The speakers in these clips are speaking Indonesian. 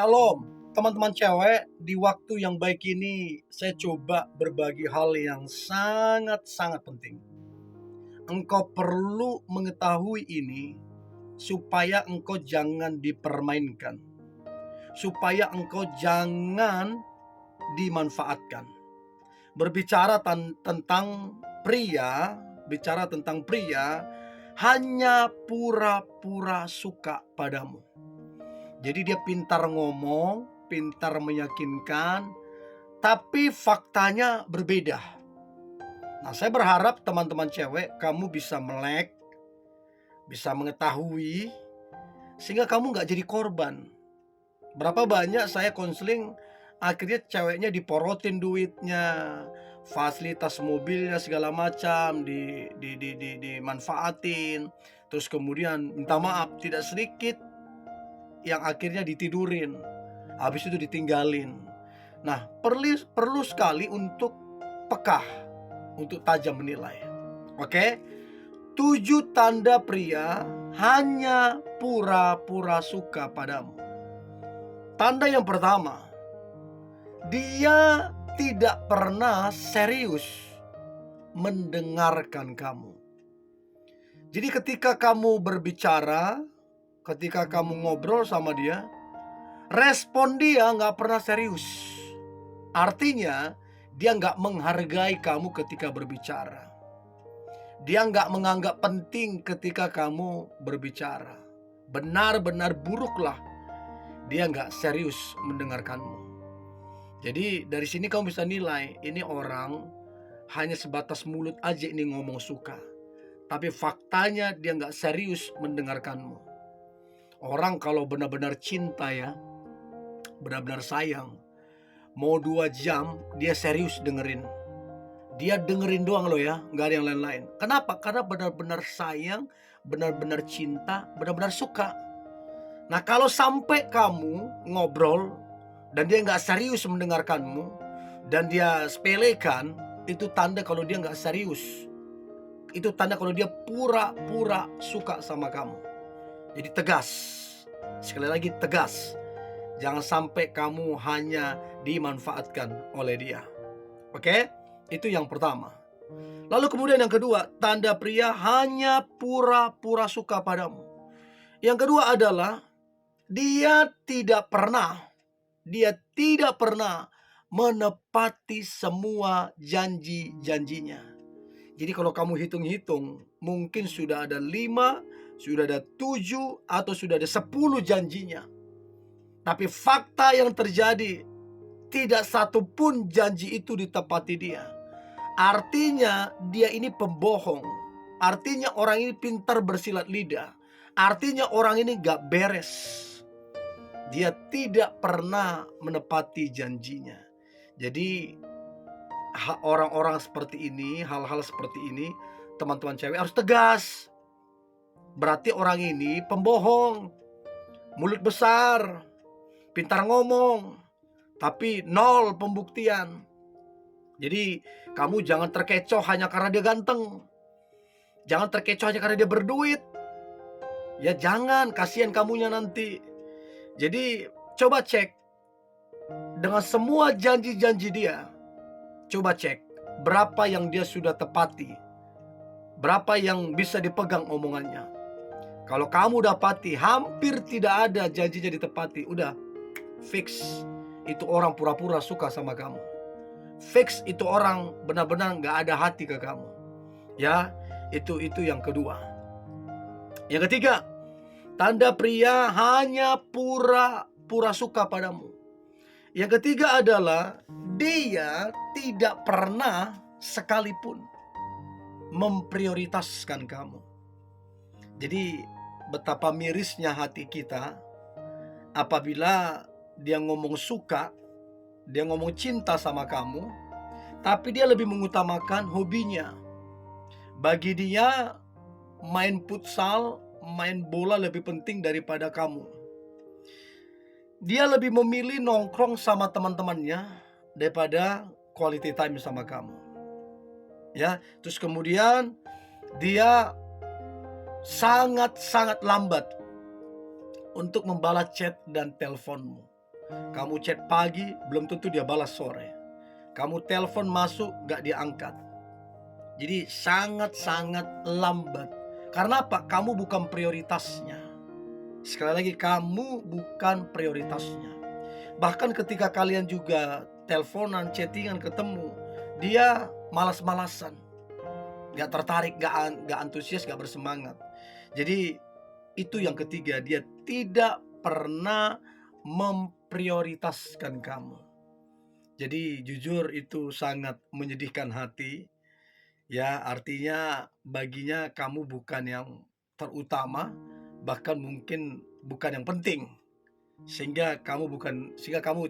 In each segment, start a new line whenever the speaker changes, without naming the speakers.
Shalom, teman-teman cewek. Di waktu yang baik ini, saya coba berbagi hal yang sangat-sangat penting. Engkau perlu mengetahui ini supaya engkau jangan dipermainkan, supaya engkau jangan dimanfaatkan. Berbicara tentang pria, bicara tentang pria, hanya pura-pura suka padamu. Jadi dia pintar ngomong, pintar meyakinkan, tapi faktanya berbeda. Nah, saya berharap teman-teman cewek kamu bisa melek, bisa mengetahui, sehingga kamu nggak jadi korban. Berapa banyak saya konseling, akhirnya ceweknya diporotin duitnya, fasilitas mobilnya segala macam dimanfaatin, terus kemudian minta maaf tidak sedikit yang akhirnya ditidurin, habis itu ditinggalin. Nah, perlu sekali untuk peka, untuk tajam menilai. Oke? 7 tanda pria hanya pura-pura suka padamu. Tanda yang pertama, dia tidak pernah serius mendengarkan kamu. Jadi ketika kamu berbicara, ketika kamu ngobrol sama dia, respon dia nggak pernah serius. Artinya dia nggak menghargai kamu ketika berbicara. Dia nggak menganggap penting ketika kamu berbicara. Benar-benar buruklah dia nggak serius mendengarkanmu. Jadi dari sini kamu bisa nilai, ini orang hanya sebatas mulut aja ini ngomong suka, tapi faktanya dia nggak serius mendengarkanmu. Orang kalau benar-benar cinta ya, benar-benar sayang, mau 2 jam dia serius dengerin. Dia dengerin doang loh ya, nggak ada yang lain-lain. Kenapa? Karena benar-benar sayang, benar-benar cinta, benar-benar suka. Nah, kalau sampai kamu ngobrol dan dia nggak serius mendengarkanmu, dan dia sepelekan, itu tanda kalau dia nggak serius. Itu tanda kalau dia pura-pura suka sama kamu. Jadi tegas. Sekali lagi tegas. Jangan sampai kamu hanya dimanfaatkan oleh dia. Oke? Itu yang pertama. Lalu kemudian yang kedua, tanda pria hanya pura-pura suka padamu. Yang kedua adalah dia tidak pernah menepati semua janji-janjinya. Jadi kalau kamu hitung-hitung, mungkin sudah ada 5, sudah ada 7, atau sudah ada 10 janjinya. Tapi fakta yang terjadi, tidak satu pun janji itu ditepati dia. Artinya dia ini pembohong. Artinya orang ini pintar bersilat lidah. Artinya orang ini gak beres. Dia tidak pernah menepati janjinya. Jadi orang-orang seperti ini, hal-hal seperti ini, teman-teman cewek harus tegas. Berarti orang ini pembohong, mulut besar, pintar ngomong, tapi nol pembuktian. Jadi kamu jangan terkecoh hanya karena dia ganteng. Jangan terkecoh hanya karena dia berduit. Ya jangan, kasihan kamunya nanti. Jadi coba cek dengan semua janji-janji dia. Coba cek berapa yang dia sudah tepati, berapa yang bisa dipegang omongannya. Kalau kamu dapati hampir tidak ada janjinya ditepati, udah fix itu orang pura-pura suka sama kamu. Fix itu orang benar-benar gak ada hati ke kamu. Ya, itu yang kedua. Yang ketiga, tanda pria hanya pura-pura suka padamu. Yang ketiga adalah dia tidak pernah sekalipun memprioritaskan kamu. Jadi betapa mirisnya hati kita apabila dia ngomong suka, dia ngomong cinta sama kamu, tapi dia lebih mengutamakan hobinya. Bagi dia main futsal, main bola lebih penting daripada kamu. Dia lebih memilih nongkrong sama teman-temannya daripada quality time sama kamu. Ya, terus kemudian dia sangat-sangat lambat untuk membalas chat dan teleponmu. Kamu chat pagi, belum tentu dia balas sore. Kamu telepon masuk, gak dia angkat. Jadi sangat-sangat lambat. Karena apa? Kamu bukan prioritasnya. Sekali lagi, kamu bukan prioritasnya. Bahkan ketika kalian juga teleponan, chattingan, ketemu, dia malas-malasan, gak tertarik, gak antusias, gak bersemangat. Jadi itu yang ketiga, dia tidak pernah memprioritaskan kamu. Jadi jujur itu sangat menyedihkan hati. Ya, artinya baginya kamu bukan yang terutama, bahkan mungkin bukan yang penting. Sehingga kamu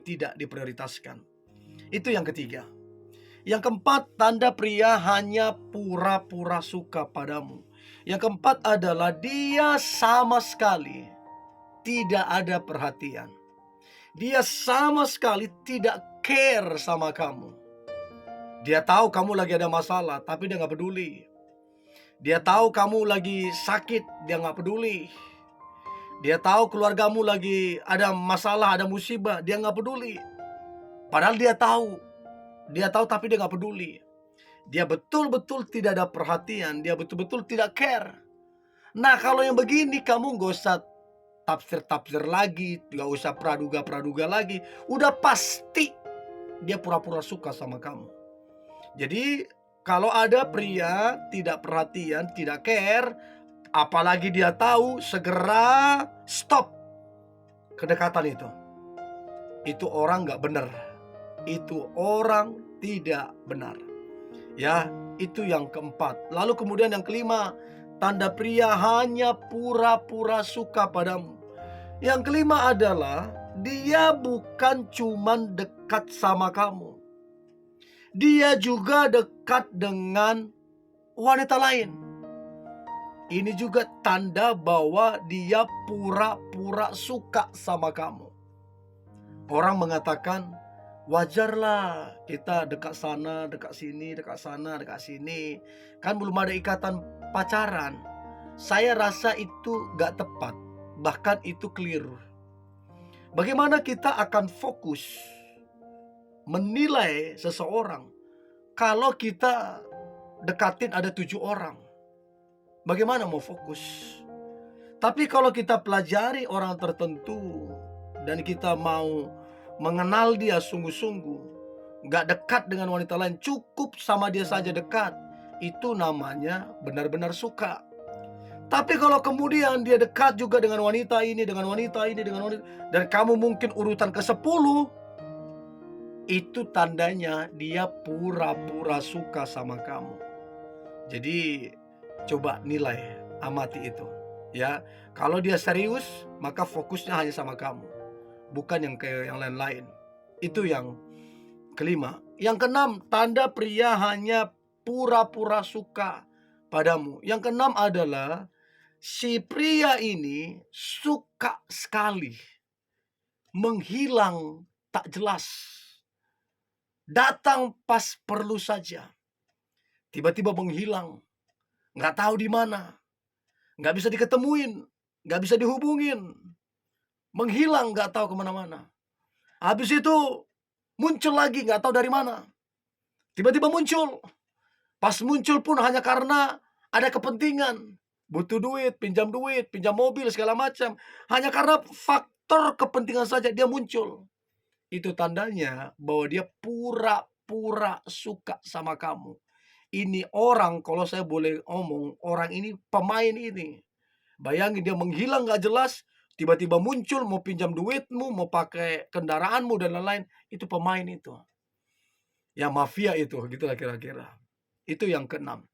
tidak diprioritaskan. Itu yang ketiga. Yang keempat, tanda pria hanya pura-pura suka padamu. Yang keempat adalah dia sama sekali tidak ada perhatian. Dia sama sekali tidak care sama kamu. Dia tahu kamu lagi ada masalah, tapi dia nggak peduli. Dia tahu kamu lagi sakit, dia nggak peduli. Dia tahu keluargamu lagi ada masalah, ada musibah, dia nggak peduli. Padahal dia tahu tapi dia nggak peduli. Dia betul-betul tidak ada perhatian, dia betul-betul tidak care. Nah, kalau yang begini kamu nggak usah tafsir-tafsir lagi, nggak usah praduga-praduga lagi. Udah pasti dia pura-pura suka sama kamu. Jadi kalau ada pria tidak perhatian, tidak care, apalagi dia tahu, segera stop kedekatan itu. Itu orang nggak benar. Itu orang tidak benar. Ya, itu yang keempat. Lalu kemudian yang kelima, tanda pria hanya pura-pura suka padamu. Yang kelima adalah dia bukan cuman dekat sama kamu. Dia juga dekat dengan wanita lain. Ini juga tanda bahwa dia pura-pura suka sama kamu. Orang mengatakan, wajarlah kita dekat sana, dekat sini, dekat sana, dekat sini. Kan belum ada ikatan pacaran. Saya rasa itu gak tepat. Bahkan itu keliru. Bagaimana kita akan fokus menilai seseorang kalau kita dekatin ada 7 orang? Bagaimana mau fokus? Tapi kalau kita pelajari orang tertentu dan kita mau mengenal dia sungguh-sungguh, gak dekat dengan wanita lain, cukup sama dia saja dekat, itu namanya benar-benar suka. Tapi kalau kemudian dia dekat juga dengan wanita ini, dengan wanita ini, dengan wanita, dan kamu mungkin urutan ke-10, itu tandanya dia pura-pura suka sama kamu. Jadi coba nilai, amati itu. Ya, kalau dia serius, maka fokusnya hanya sama kamu, bukan yang lain-lain. Itu yang kelima. Yang keenam, tanda pria hanya pura-pura suka padamu. Yang keenam adalah si pria ini suka sekali menghilang tak jelas. Datang pas perlu saja. Tiba-tiba menghilang. Nggak tahu di mana. Nggak bisa diketemuin. Nggak bisa dihubungin. Menghilang nggak tahu kemana-mana. Habis itu muncul lagi nggak tahu dari mana. Tiba-tiba muncul. Pas muncul pun hanya karena ada kepentingan. Butuh duit, pinjam mobil, segala macam. Hanya karena faktor kepentingan saja dia muncul. Itu tandanya bahwa dia pura-pura suka sama kamu. Ini orang, kalau saya boleh ngomong, orang ini pemain ini. Bayangin dia menghilang gak jelas, tiba-tiba muncul mau pinjam duitmu, mau pakai kendaraanmu dan lain-lain. Itu pemain itu. Ya mafia itu, gitulah kira-kira. Itu yang keenam.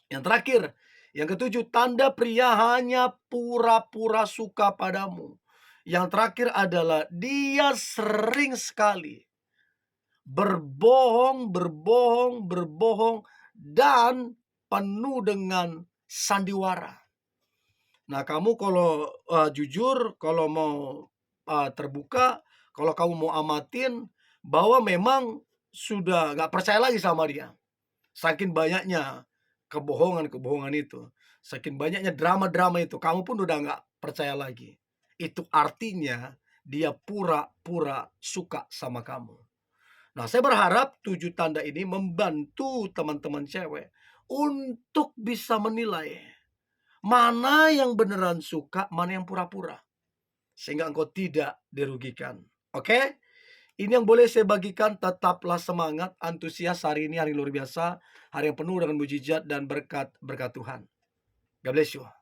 Yang terakhir, yang ketujuh, tanda pria hanya pura-pura suka padamu. Yang terakhir adalah dia sering sekali berbohong, dan penuh dengan sandiwara. Nah, kamu kalau jujur, kalau mau terbuka, kalau kamu mau amatin bahwa memang sudah gak percaya lagi sama dia. Saking banyaknya kebohongan itu, saking banyaknya drama-drama itu, kamu pun udah gak percaya lagi. Itu artinya dia pura-pura suka sama kamu. Nah, saya berharap 7 tanda ini membantu teman-teman cewek untuk bisa menilai mana yang beneran suka, mana yang pura-pura. Sehingga engkau tidak dirugikan. Oke? Ini yang boleh saya bagikan. Tetaplah semangat, antusias. Hari ini hari luar biasa, hari yang penuh dengan mujizat dan berkat Tuhan. God bless you.